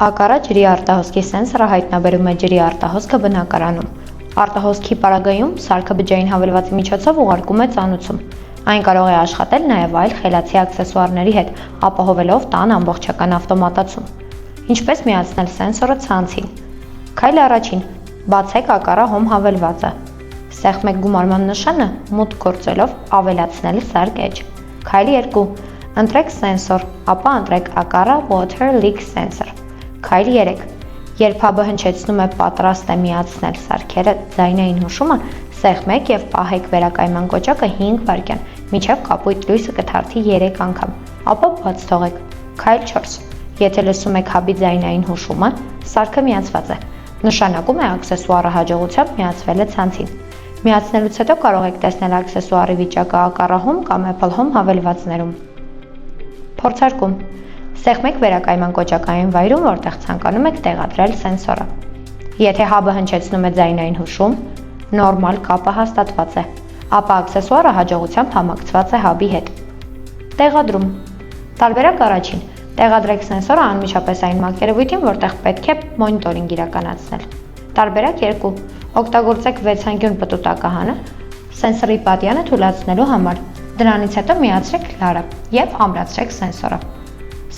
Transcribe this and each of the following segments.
Ակառա ջրի արտահոսքի սենսորը հայտնաբերում է ջրի արտահոսքը բնակարանում։ Արտահոսքի պարագայում սարքը բջջային հավելվածի միջոցով ուղարկում է ծանուցում։ Այն կարող է աշխատել նաև այլ խելացի աքսեսուարների հետ, ապահովելով տան ամբողջական ավտոմատացում։ Ինչպես միացնել սենսորը ցանցին։ Քայլ առաջին. բացեք ակառա հոմ հավելվածը։ Սեղմեք գումարման նշանը, մուտք գործելով ավելացնել սարք էջ։ Քայլ 2. Ընտրեք սենսոր, ապա ընտրեք ակառա water leak sensor։ Քայլ 3. Երբ հաբը հնչեցնում է պատրաստ է միացնել սարքերը ձայնային հուշումը, սեղմեք և պահեք վերակայման կոճակը 5 վայրկյան, մինչև կապույտ լույսը կթարթի 3 անգամ, ապա բաց թողեք։ Քայլ 4. Եթե լսում եք հաբի ձայնային հուշումը, սարքը միացված է, նշանակում է աքսեսուարը հաջողությամբ միացվել է ցանցին։ Միացնելուց հետո կարող եք տեսնել աքսեսուարի վիճակը ակառա հոմ կամ Apple Home հավելվածներում։ Փորձարկում. Սեղմեք վերակայման կոճակային վայրում, որտեղ ցանկանում եք տեղադրել սենսորը։ Եթե հաբը հնչեցնում է ձայնային հուշում, նորմալ կապը հաստատված է, ապա աքսեսուարը հաջողությամբ համակցված է հաբի հետ։ Տեղադրում. Տարբերակ առաջին. Տեղադրեք սենսորը անմիջապես այն մակերևույթին, որտեղ պետք է մոնիտորինգ իրականացնել։ Տարբերակ 2. Օգտագործեք վեցանկյուն պտուտակահանը սենսորի պատյանը թուլացնելու համար։ Դրանից հետո միացրեք լարը և ամրացրեք սենսորը։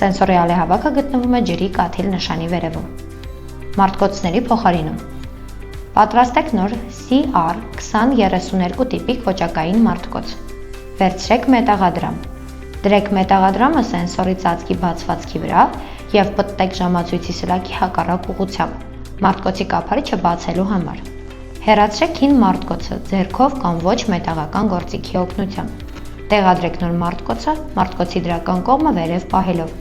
Սենսորի ալեհավաքը գտնվում է ջրի կաթիլ նշանի վերևում։ Մարտկոցների փոխարինում։ Պատրաստեք նոր CR2032 տիպի կոճակային մարտկոց։ Վերցրեք մետաղադրամ։ Դրեք մետաղադրամը սենսորի ծածկի բացվածքի վրա և պտտեք ժամացույցի սլաքի հակառակ ուղղությամբ մարտկոցի կափարիչը բացելու համար։ Հեռացրեք հին մարտկոցը ձեռքով կամ ոչ մետաղական գործիքի օգնությամբ։ Տեղադրեք նոր մարտկոցը մարտկոցի դրական կողմը վերև պահելով։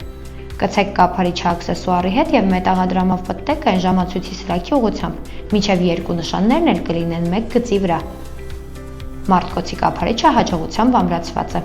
Կցեք կափարիչը աքսեսուարի հետ և մետաղադրամով պտտեք այն ժամացույցի սլաքի ուղղությամբ, մինչև երկու նշաններն էլ կլինեն մեկ գծի վրա։ Մարտկոցի կափարիչը հաջողությամբ ամրացված է։